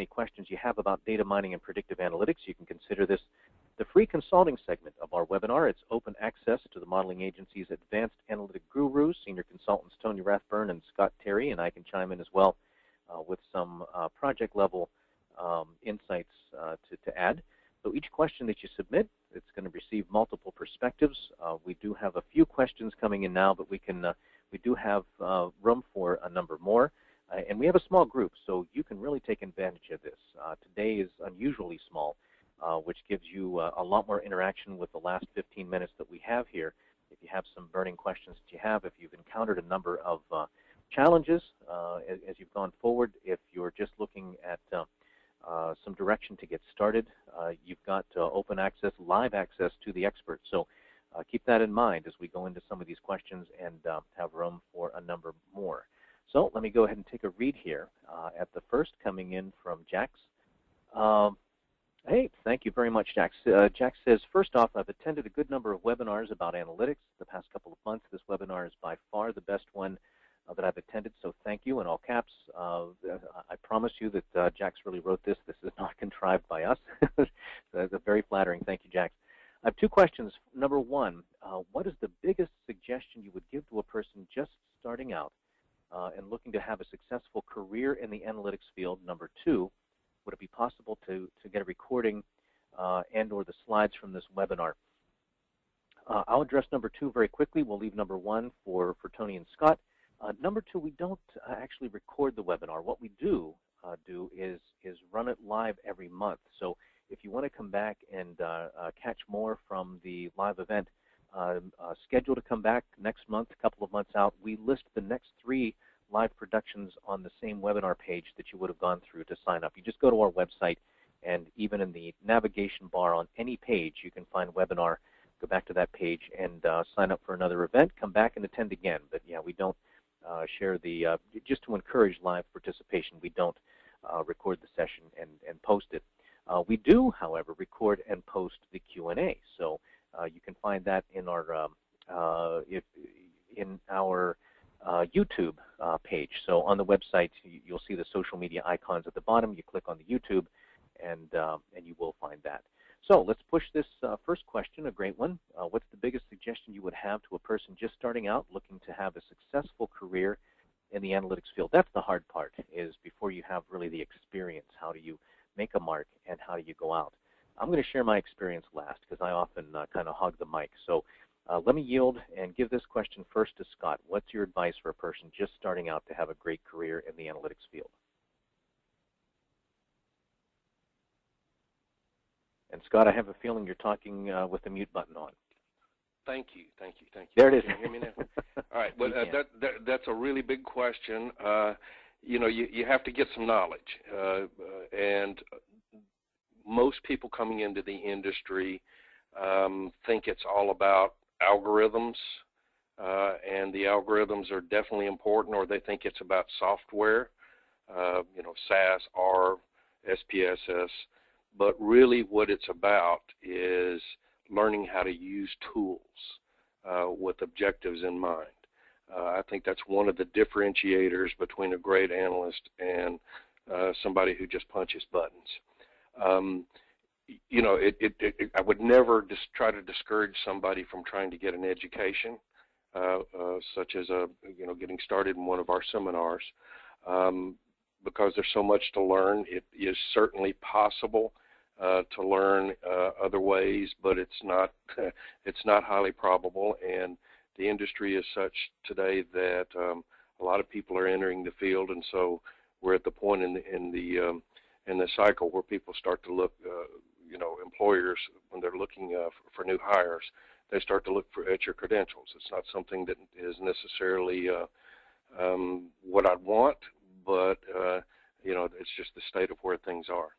any questions you have about data mining and predictive analytics, you can consider this the free consulting segment of our webinar. It's open access to the modeling agency's advanced analytic gurus, senior consultants Tony Rathburn and Scott Terry, and I can chime in as well with some project-level insights to add. So each question that you submit, it's going to receive multiple perspectives. We do have a few questions coming in now, but we do have room for a number more. And we have a small group, so you can really take advantage of this. Today is unusually small, which gives you a lot more interaction with the last 15 minutes that we have here. If you have some burning questions that you have, if you've encountered a number of challenges as you've gone forward, if you're just looking at some direction to get started, you've got open access, live access to the experts. So keep that in mind as we go into some of these questions and have room for a number more. So let me go ahead and take a read here at the first coming in from Jax. Hey, thank you very much, Jax. Jax says, first off, I've attended a good number of webinars about analytics the past couple of months. This webinar is by far the best one that I've attended, so thank you in all caps. I promise you that Jax really wrote this. This is not contrived by us. That's very flattering. Thank you, Jax. I have two questions. Number one, what is the biggest suggestion you would give to a person just starting out and looking to have a successful career in the analytics field? Number two, would it be possible to get a recording and or the slides from this webinar? I'll address number two very quickly. We'll leave number one for Tony and Scott. Number two, we don't actually record the webinar. What we do is run it live every month. So if you want to come back and catch more from the live event, schedule to come back next month, a couple of months out. We list the next 3 live productions on the same webinar page that you would have gone through to sign up. You just go to our website, and even in the navigation bar on any page, you can find webinar. Go back to that page and sign up for another event. Come back and attend again. But yeah, we don't share the, just to encourage live participation, we don't record the session and post it. We do, however, record and post the Q&A. So you can find that in our YouTube page. So on the website, you'll see the social media icons at the bottom. You click on the YouTube, and you will find that. So let's push this first question, a great one. What's the biggest suggestion you would have to a person just starting out looking to have a successful career in the analytics field? That's the hard part, is before you have really the experience, how do you make a mark and how do you go out? I'm going to share my experience last because I often kind of hog the mic. So let me yield and give this question first to Scott. What's your advice for a person just starting out to have a great career in the analytics field? And Scott, I have a feeling you're talking with the mute button on. Thank you, thank you, thank you. There it is. Can you hear me now? All right, well, that's a really big question. You know, you have to get some knowledge, and most people coming into the industry think it's all about algorithms, and the algorithms are definitely important, or they think it's about software, you know, SAS, R, SPSS. But really what it's about is learning how to use tools with objectives in mind. I think that's one of the differentiators between a great analyst and somebody who just punches buttons. You know, I would never just try to discourage somebody from trying to get an education, such as you know, getting started in one of our seminars, because there's so much to learn. It is certainly possible to learn other ways, but it's not highly probable. And the industry is such today that a lot of people are entering the field, and so we're at the point in the cycle where people start to look. You know, employers, when they're looking for new hires, they start to look at your credentials. It's not something that is necessarily what I'd want, but you know, it's just the state of where things are.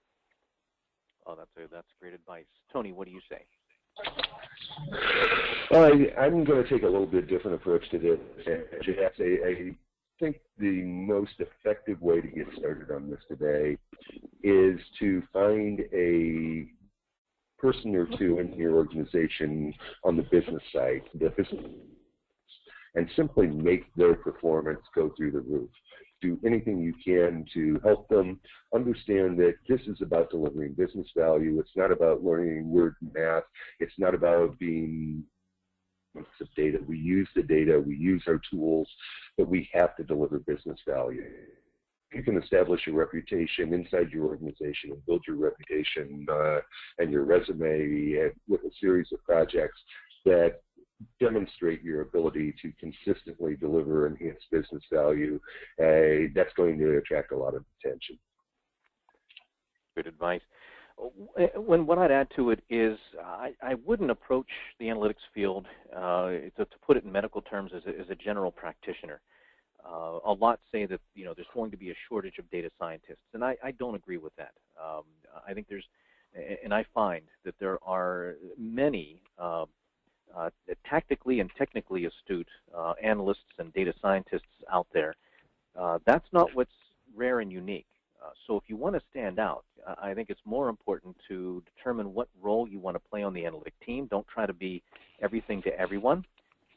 Oh, that's great advice. Tony, what do you say? Well, I'm going to take a little bit different approach to this. I think the most effective way to get started on this today is to find a person or two in your organization on the business side. The business and simply make their performance go through the roof. Do anything you can to help them understand that this is about delivering business value. It's not about learning word math. It's not about being of data. We use the data, we use our tools, but we have to deliver business value. You can establish a reputation inside your organization and build your reputation and your resume with a series of projects that demonstrate your ability to consistently deliver enhanced business value. That's going to attract a lot of attention. Good advice. What I'd add to it is I wouldn't approach the analytics field, to put it in medical terms, as a general practitioner. A lot say that there's going to be a shortage of data scientists, and I don't agree with that. I think and I find that there are many tactically and technically astute analysts and data scientists out there. That's not what's rare and unique. So if you want to stand out, I think it's more important to determine what role you want to play on the analytic team. Don't try to be everything to everyone.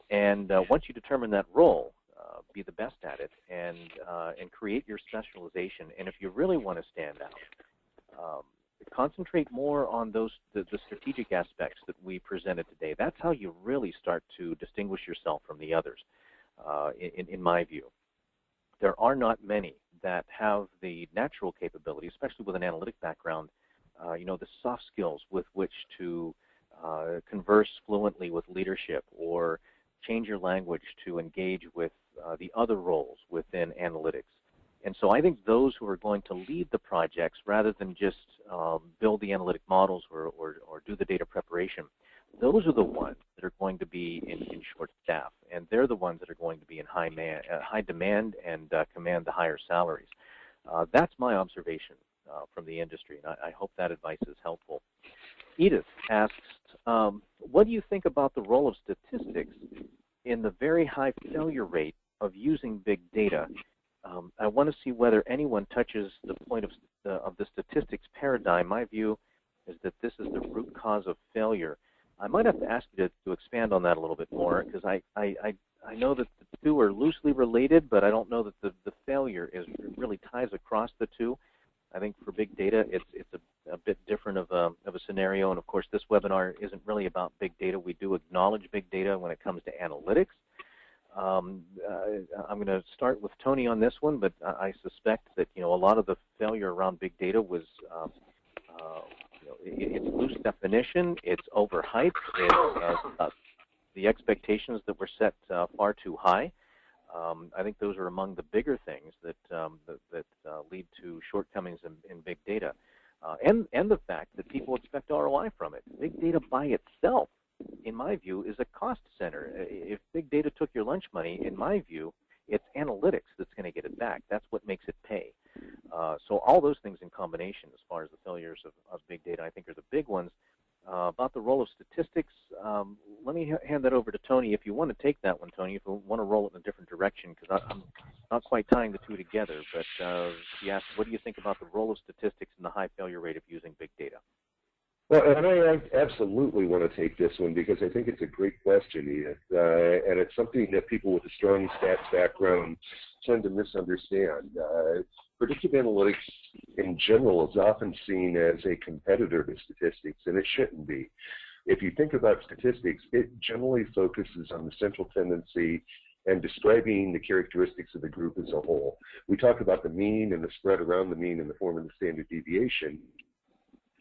And once you determine that role, be the best at it and create your specialization. And if you really want to stand out, concentrate more on the strategic aspects that we presented today. That's how you really start to distinguish yourself from the others, in my view. There are not many that have the natural capability, especially with an analytic background, the soft skills with which to converse fluently with leadership or change your language to engage with the other roles within analytics. And so I think those who are going to lead the projects, rather than just build the analytic models or do the data preparation, those are the ones that are going to be in short staff, and they're the ones that are going to be in high demand and command the higher salaries. That's my observation from the industry, and I hope that advice is helpful. Edith asks, what do you think about the role of statistics in the very high failure rate of using big data? I want to see whether anyone touches the point of the statistics paradigm. My view is that this is the root cause of failure. I might have to ask you to expand on that a little bit more, because I know that the two are loosely related, but I don't know that the failure really ties across the two. I think for big data, it's a bit different of a scenario, and of course this webinar isn't really about big data. We do acknowledge big data when it comes to analytics. I'm going to start with Tony on this one, but I suspect that a lot of the failure around big data was it's loose definition, it's overhyped, it's the expectations that were set far too high. I think those are among the bigger things that lead to shortcomings in big data, and the fact that people expect ROI from it. Big data by itself, in my view, is a cost center. If big data took your lunch money, in my view, it's analytics that's going to get it back. That's what makes it pay. So all those things in combination, as far as the failures of big data, I think are the big ones. About the role of statistics, let me hand that over to Tony. If you want to take that one, Tony, if you want to roll it in a different direction, because I'm not quite tying the two together, but he asked, what do you think about the role of statistics in the high failure rate of using big data? Well, and I absolutely want to take this one because I think it's a great question, Edith, and it's something that people with a strong stats background tend to misunderstand. Predictive analytics in general is often seen as a competitor to statistics, and it shouldn't be. If you think about statistics, it generally focuses on the central tendency and describing the characteristics of the group as a whole. We talk about the mean and the spread around the mean in the form of the standard deviation.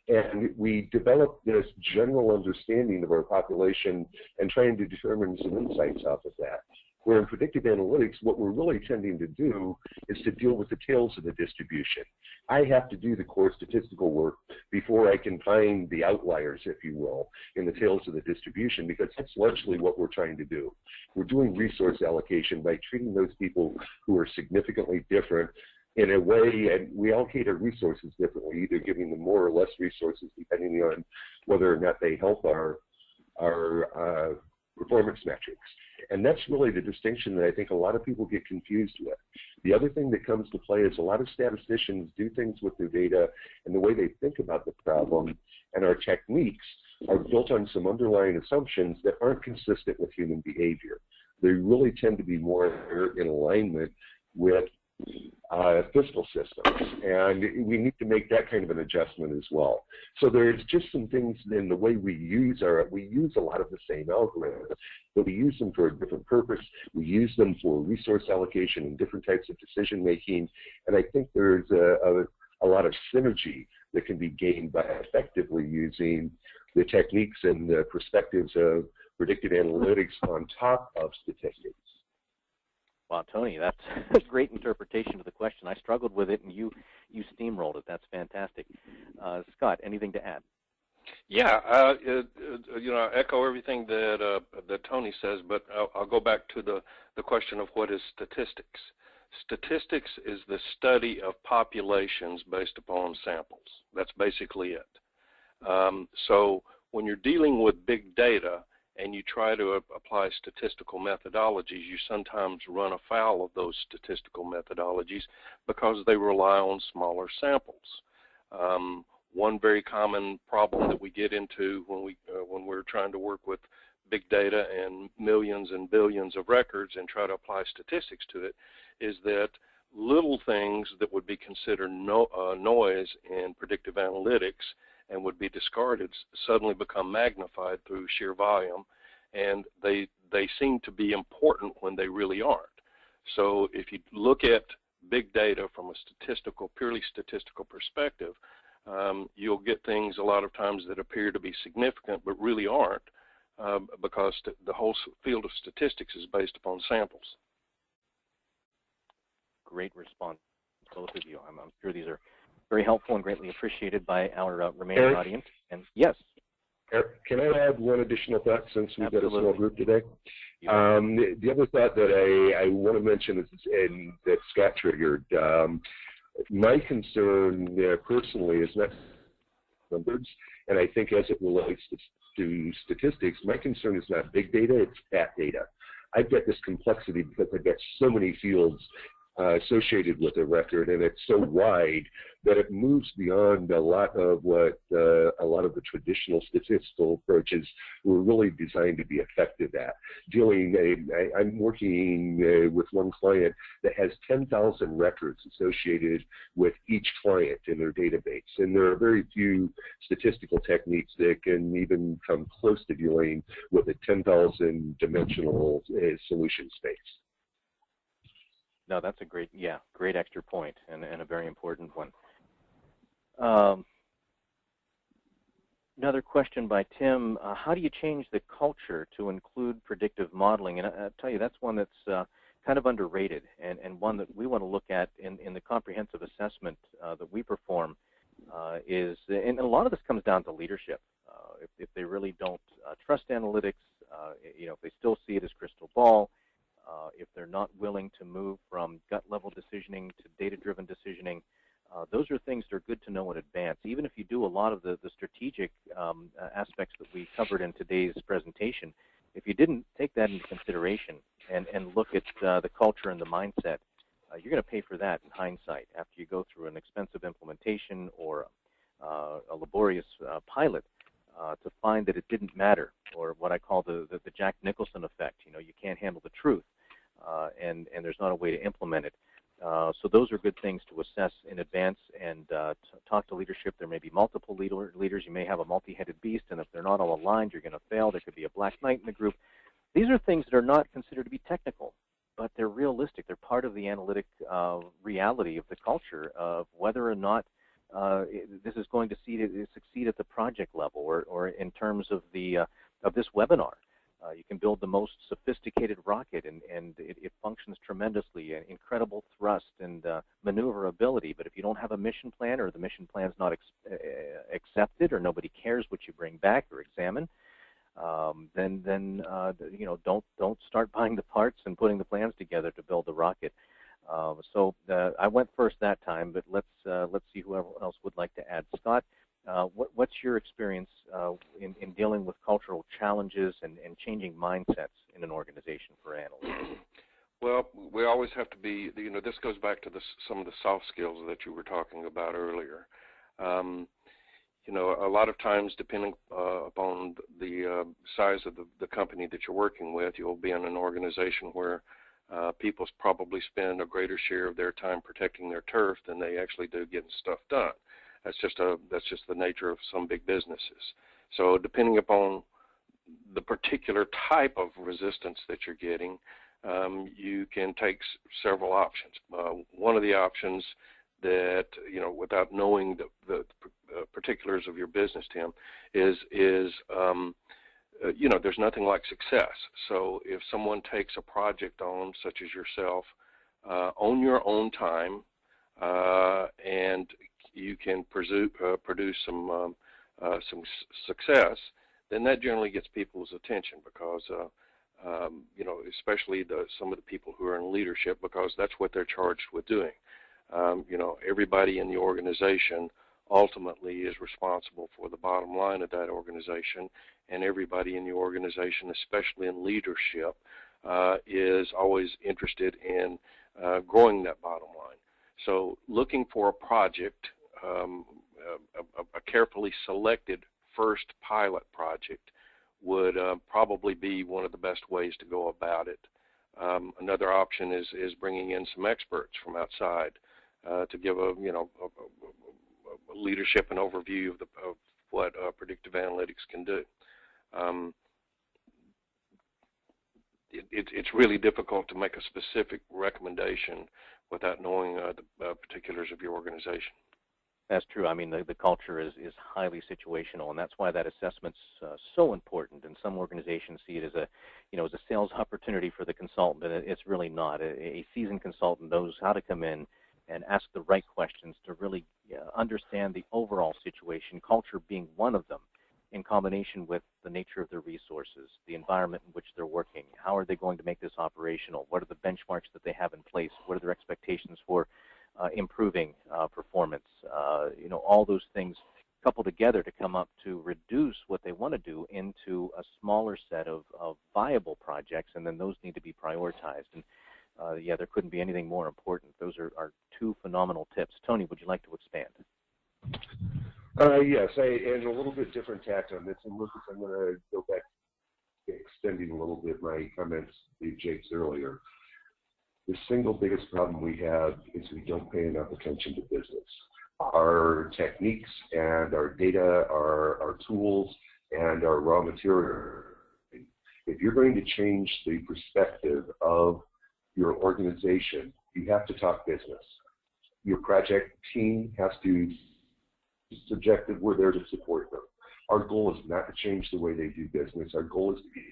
And we develop this general understanding of our population and trying to determine some insights off of that. Where in predictive analytics, what we're really tending to do is to deal with the tails of the distribution. I have to do the core statistical work before I can find the outliers, if you will, in the tails of the distribution, because that's largely what we're trying to do. We're doing resource allocation by treating those people who are significantly different in a way, and we allocate our resources differently, either giving them more or less resources depending on whether or not they help our performance metrics. And that's really the distinction that I think a lot of people get confused with. The other thing that comes to play is a lot of statisticians do things with their data and the way they think about the problem, and our techniques are built on some underlying assumptions that aren't consistent with human behavior. they really tend to be more in alignment with fiscal systems, and we need to make that kind of an adjustment as well. So there's just some things in the way we use a lot of the same algorithms, but we use them for a different purpose. We use them for resource allocation and different types of decision making, and I think there's a lot of synergy that can be gained by effectively using the techniques and the perspectives of predictive analytics on top of statistics. Wow, Tony, that's a great interpretation of the question. I struggled with it, and you steamrolled it. That's fantastic. Scott, anything to add? Yeah, I echo everything that Tony says, but I'll go back to the question of what is statistics. Statistics is the study of populations based upon samples. That's basically it. So when you're dealing with big data, and you try to apply statistical methodologies, you sometimes run afoul of those statistical methodologies because they rely on smaller samples. One very common problem that we get into when we're trying to work with big data and millions and billions of records and try to apply statistics to it is that little things that would be considered noise in predictive analytics and would be discarded suddenly become magnified through sheer volume, and they seem to be important when they really aren't. So if you look at big data from a purely statistical perspective, you'll get things a lot of times that appear to be significant but really aren't, because the whole field of statistics is based upon samples. Great response, both of you. I'm sure these are very helpful and greatly appreciated by our remaining Eric, audience. And yes. Eric, can I add one additional thought since we've got a small group today? The other thought that I want to mention is, and that Scott triggered, my concern personally is not numbers, and I think as it relates to statistics, my concern is not big data, it's fat data. I've got this complexity because I've got so many fields associated with a record, and it's so wide that it moves beyond a lot of what a lot of the traditional statistical approaches were really designed to be effective at. I'm working with one client that has 10,000 records associated with each client in their database, and there are very few statistical techniques that can even come close to dealing with a 10,000 dimensional solution space. No, that's a great extra point and a very important one. Another question by Tim, how do you change the culture to include predictive modeling? And I'll tell you, that's one that's kind of underrated and one that we want to look at in the comprehensive assessment that we perform and a lot of this comes down to leadership. If they really don't trust analytics, if they still see it as crystal ball, if they're not willing to move from gut-level decisioning to data-driven decisioning, those are things that are good to know in advance. Even if you do a lot of the strategic aspects that we covered in today's presentation, if you didn't take that into consideration and look at the culture and the mindset, you're going to pay for that in hindsight after you go through an expensive implementation or a laborious pilot. To find that it didn't matter, or what I call the Jack Nicholson effect. You can't handle the truth, and there's not a way to implement it. So those are good things to assess in advance and talk to leadership. There may be multiple leaders. You may have a multi-headed beast, and if they're not all aligned, you're going to fail. There could be a black knight in the group. These are things that are not considered to be technical, but they're realistic. They're part of the analytic reality of the culture of whether or not this is going to succeed at the project level, or in terms of this webinar. You can build the most sophisticated rocket, and it functions tremendously, incredible thrust and maneuverability. But if you don't have a mission plan, or the mission plan is not accepted, or nobody cares what you bring back or examine, then don't start buying the parts and putting the plans together to build the rocket. So I went first that time, but let's see whoever else would like to add. Scott, what's your experience in dealing with cultural challenges and changing mindsets in an organization for analysts? Well, we always have to be, this goes back to some of the soft skills that you were talking about earlier. a lot of times, depending upon the size of the company that you're working with, you'll be in an organization where people probably spend a greater share of their time protecting their turf than they actually do getting stuff done. That's just the nature of some big businesses. So depending upon the particular type of resistance that you're getting, you can take several options. One of the options that, without knowing the particulars of your business, Tim, is there's nothing like success. So if someone takes a project on, such as yourself, on your own time, and you can produce some success, then that generally gets people's attention because, especially some of the people who are in leadership, because that's what they're charged with doing. Everybody in the organization ultimately is responsible for the bottom line of that organization, and everybody in the organization, especially in leadership, is always interested in growing that bottom line. So looking for a project, a carefully selected first pilot project would probably be one of the best ways to go about it. Another option is bringing in some experts from outside to give a leadership and overview of what predictive analytics can do. It's really difficult to make a specific recommendation without knowing the particulars of your organization. That's true. I mean, the culture is highly situational, and that's why that assessment's so important. And some organizations see it as a sales opportunity for the consultant, and it's really not. A seasoned consultant knows how to come in and ask the right questions to really understand the overall situation, culture being one of them, in combination with the nature of their resources, the environment in which they're working. How are they going to make this operational? What are the benchmarks that they have in place? What are their expectations for improving performance? All those things coupled together to come up to reduce what they want to do into a smaller set of viable projects, and then those need to be prioritized. And there couldn't be anything more important. Those are two phenomenal tips. Tony, would you like to expand? Yes, and a little bit different tact on this. And Lucas, I'm going to go back, extending a little bit my comments to Jake's earlier. The single biggest problem we have is we don't pay enough attention to business. Our techniques and our data, our tools, and our raw material. If you're going to change the perspective of your organization, you have to talk business. Your project team has to be subjective. We're there to support them. Our goal is not to change the way they do business. Our goal is to be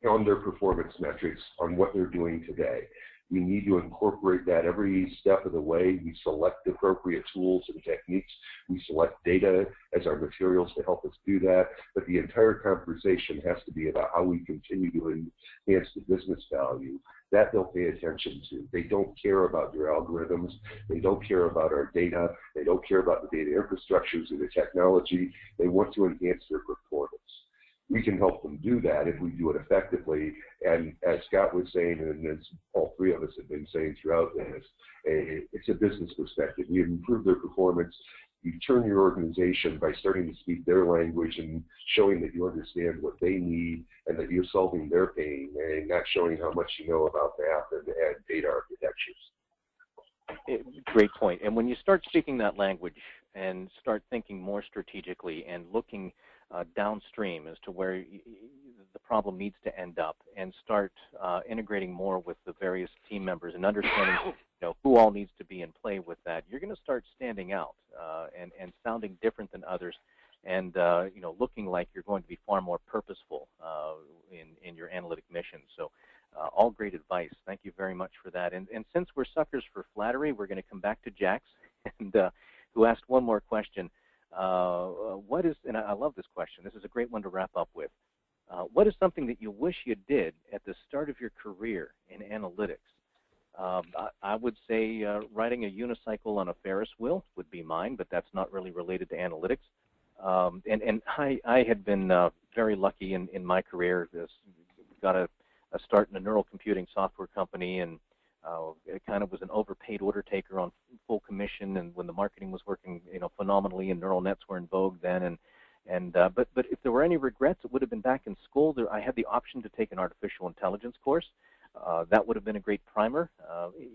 on their performance metrics on what they're doing today. We need to incorporate that every step of the way. We select the appropriate tools and techniques. We select data as our materials to help us do that. But the entire conversation has to be about how we continue to enhance the business value. That they'll pay attention to. They don't care about your algorithms. They don't care about our data. They don't care about the data infrastructures or the technology. They want to enhance their performance. We can help them do that if we do it effectively. And as Scott was saying, and as all three of us have been saying throughout this, it's a business perspective. You improve their performance. You turn your organization by starting to speak their language and showing that you understand what they need and that you're solving their pain and not showing how much you know about math and data architectures. Great point. And when you start speaking that language and start thinking more strategically and looking downstream as to where the problem needs to end up, and start integrating more with the various team members and understanding who all needs to be in play with that, you're going to start standing out and sounding different than others, and looking like you're going to be far more purposeful in your analytic mission. So all great advice. Thank you very much for that. And since we're suckers for flattery, we're going to come back to Jax, and who asked one more question. And I love this question. This is a great one to wrap up with. What is something that you wish you did at the start of your career in analytics? I would say riding a unicycle on a Ferris wheel would be mine, but that's not really related to analytics. And I had been very lucky in my career. Got a start in a neural computing software company, and it kind of was an overpaid order taker on full commission, and when the marketing was working, phenomenally, and neural nets were in vogue then, but if there were any regrets, it would have been back in school. I had the option to take an artificial intelligence course. That would have been a great primer,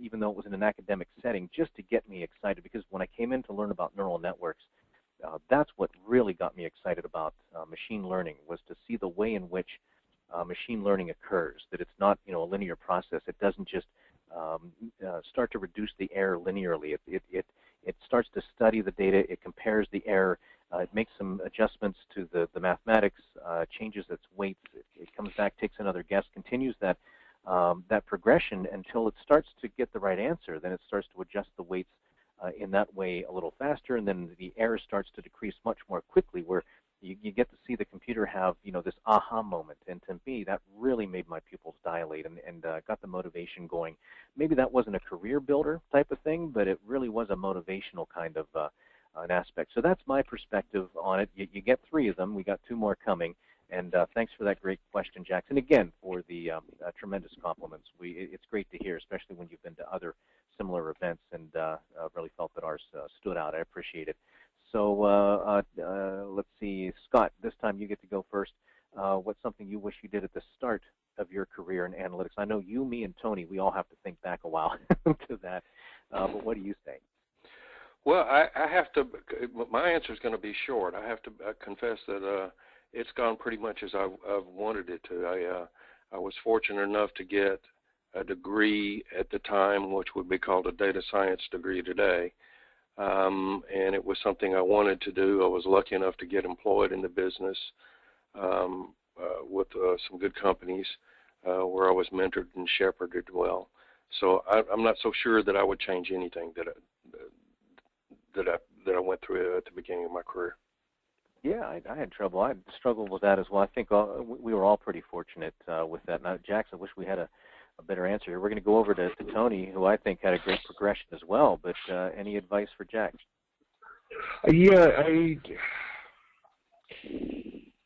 even though it was in an academic setting, just to get me excited, because when I came in to learn about neural networks, that's what really got me excited about machine learning, was to see the way in which machine learning occurs, that it's not a linear process. It doesn't just start to reduce the error linearly. It starts to study the data, it compares the error, it makes some adjustments to the mathematics, changes its weights, it comes back, takes another guess, continues that progression until it starts to get the right answer. Then it starts to adjust the weights in that way a little faster, and then the error starts to decrease much more quickly, where you get to see the computer have this aha moment. And to me, that really made my pupils dilate and got the motivation going. Maybe that wasn't a career builder type of thing, but it really was a motivational kind of an aspect. So that's my perspective on it. You get 3 of them. We got 2 more coming. And thanks for that great question, Jackson. Again, for the tremendous compliments. It's great to hear, especially when you've been to other similar events, and really felt that ours stood out. I appreciate it. So let's see, Scott, this time you get to go first. What's something you wish you did at the start of your career in analytics? I know you, me, and Tony, we all have to think back a while to that, but what do you say? Well, I have to, my answer is going to be short. I have to confess that it's gone pretty much as I've wanted it to. I was fortunate enough to get a degree at the time, which would be called a data science degree today. And it was something I wanted to do. I was lucky enough to get employed in the business with some good companies where I was mentored and shepherded well. So I'm not so sure that I would change anything that I went through at the beginning of my career. Yeah, I had trouble. I struggled with that as well. I think we were all pretty fortunate with that. Now, Jackson, I wish we had a better answer here. We're going to go over to Tony, who I think had a great progression as well, but any advice for Jack? Yeah, I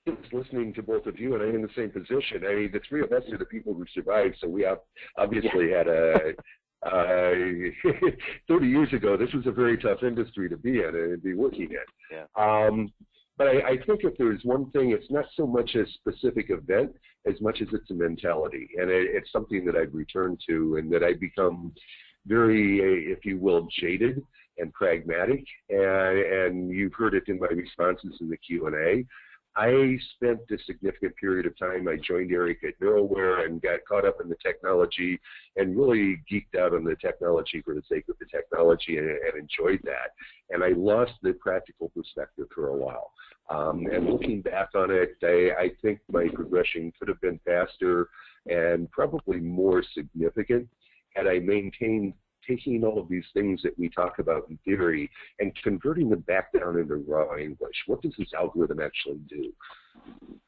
was listening to both of you, and I'm in the same position. I mean, the 3 of us are the people who survived, so we obviously had a 30 years ago, this was a very tough industry to be in and be working in. Yeah. But I think if there's one thing, it's not so much a specific event as much as it's a mentality. And it's something that I've returned to, and that I've become very, if you will, jaded and pragmatic. And you've heard it in my responses in the Q&A. I spent a significant period of time. I joined Eric at Neuroware and got caught up in the technology and really geeked out on the technology for the sake of the technology, and enjoyed that. And I lost the practical perspective for a while. And looking back on it, I think my progression could have been faster and probably more significant had I maintained taking all of these things that we talk about in theory and converting them back down into raw English. What does this algorithm actually do?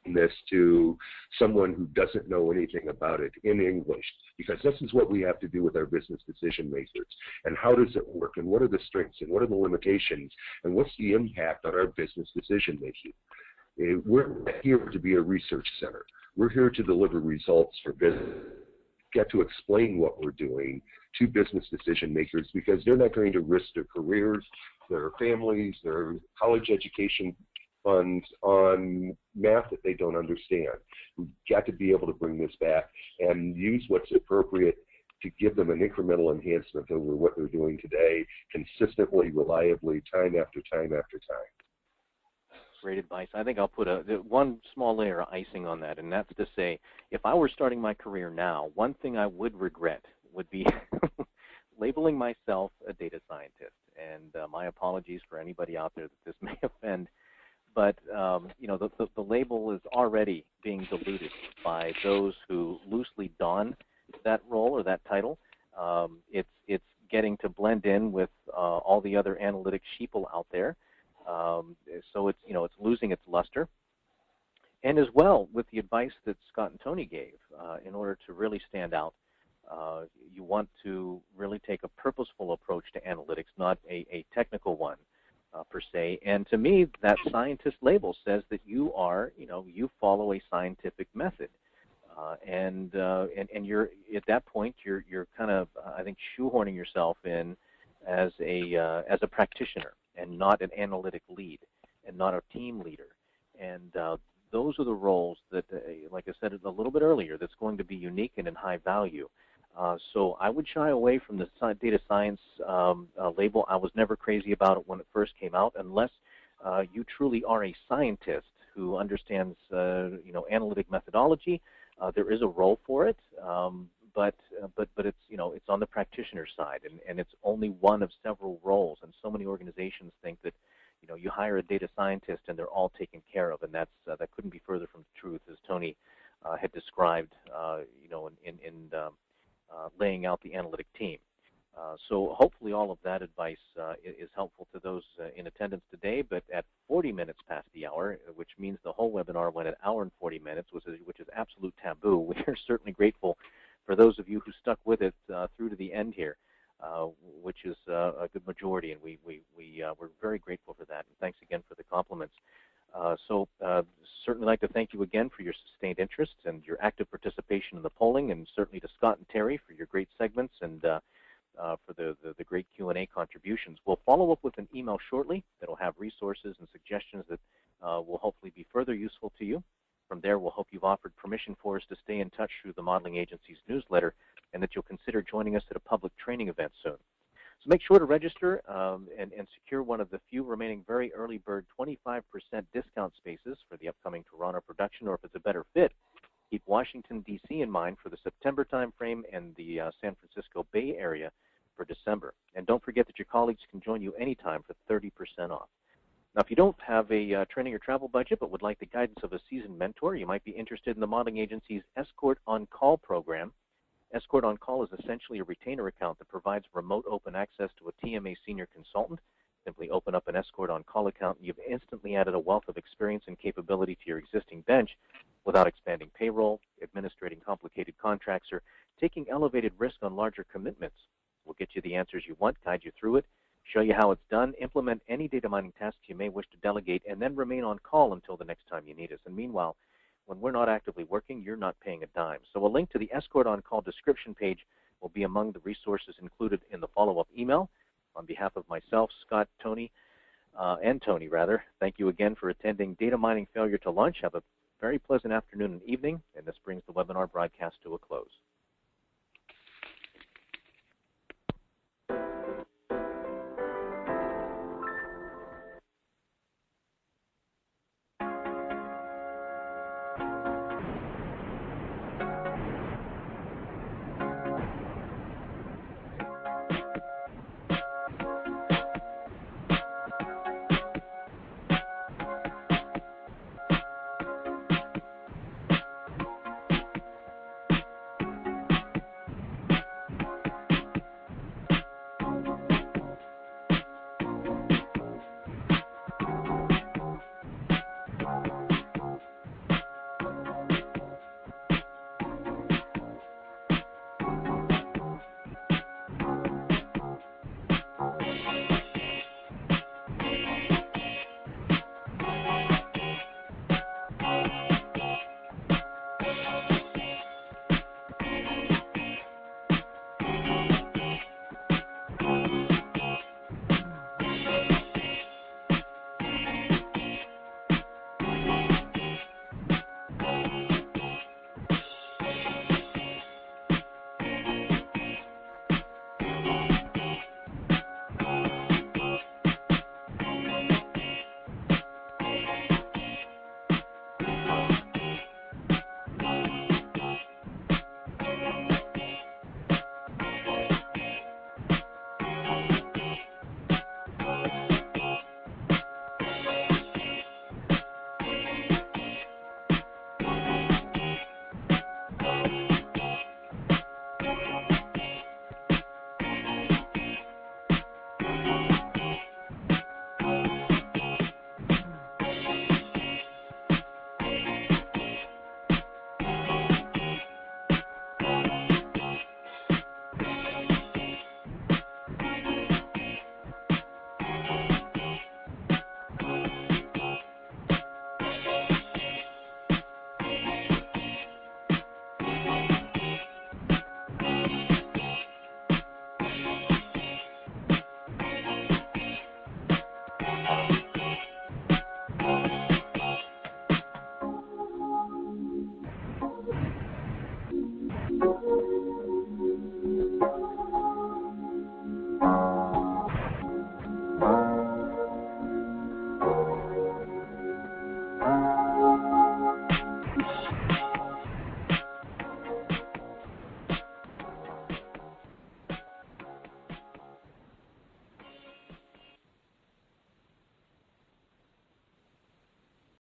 And this to someone who doesn't know anything about it in English, because this is what we have to do with our business decision makers. And how does it work? And what are the strengths? And what are the limitations? And what's the impact on our business decision making? We're here to be a research center. We're here to deliver results for business. Get to explain what we're doing to business decision makers, because they're not going to risk their careers, their families, their college education funds on math that they don't understand. We've got to be able to bring this back and use what's appropriate to give them an incremental enhancement over what they're doing today, consistently, reliably, time after time after time. Great advice. I think I'll put one small layer of icing on that, and that's to say, if I were starting my career now, one thing I would regret would be labeling myself a data scientist. And my apologies for anybody out there that this may offend, but the label is already being diluted by those who loosely don that role or that title. It's getting to blend in with all the other analytic sheeple out there. So it's losing its luster. And as well, with the advice that Scott and Tony gave, in order to really stand out, you want to really take a purposeful approach to analytics, not a technical one per se. And to me, that scientist label says that you are, you follow a scientific method. And you're at that point you're kind of I think shoehorning yourself in as a practitioner and not an analytic lead and not a team leader. And those are the roles that, like I said a little bit earlier, that's going to be unique and in high value. So I would shy away from the data science label. I was never crazy about it when it first came out, unless you truly are a scientist who understands, analytic methodology. There is a role for it, but it's it's on the practitioner side, and it's only one of several roles. And so many organizations think that you hire a data scientist and they're all taken care of, and that couldn't be further from the truth, as Tony had described, in laying out the analytic team. So hopefully all of that advice is helpful to those in attendance today. But at 40 minutes past the hour, which means the whole webinar went an hour and 40 minutes, which is absolute taboo, we are certainly grateful for those of you who stuck with it through to the end here, which is a good majority, and we're very grateful for that. And thanks again for the compliments. Certainly like to thank you again for your sustained interest and your active participation in the polling, and certainly to Scott and Terry for your great segments and for the great Q&A contributions. We'll follow up with an email shortly that will have resources and suggestions that will hopefully be further useful to you. From there, we'll hope you've offered permission for us to stay in touch through the Modeling Agency's newsletter, and that you'll consider joining us at a public training event soon. So make sure to register and secure one of the few remaining very early bird 25% discount spaces for the upcoming Toronto production, or if it's a better fit, keep Washington, D.C. in mind for the September timeframe and the San Francisco Bay Area for December. And don't forget that your colleagues can join you anytime for 30% off. Now, if you don't have a training or travel budget but would like the guidance of a seasoned mentor, you might be interested in the Modeling Agency's Escort on Call program. Escort on Call is essentially a retainer account that provides remote open access to a TMA senior consultant. Simply open up an Escort on Call account and you've instantly added a wealth of experience and capability to your existing bench without expanding payroll, administrating complicated contracts, or taking elevated risk on larger commitments. We'll get you the answers you want, guide you through it, show you how it's done, implement any data mining tasks you may wish to delegate, and then remain on call until the next time you need us. And meanwhile, when we're not actively working, you're not paying a dime. So a link to the Escort on Call description page will be among the resources included in the follow-up email. On behalf of myself, Scott, Tony, thank you again for attending Data Mining Failure to Launch. Have a very pleasant afternoon and evening, and this brings the webinar broadcast to a close.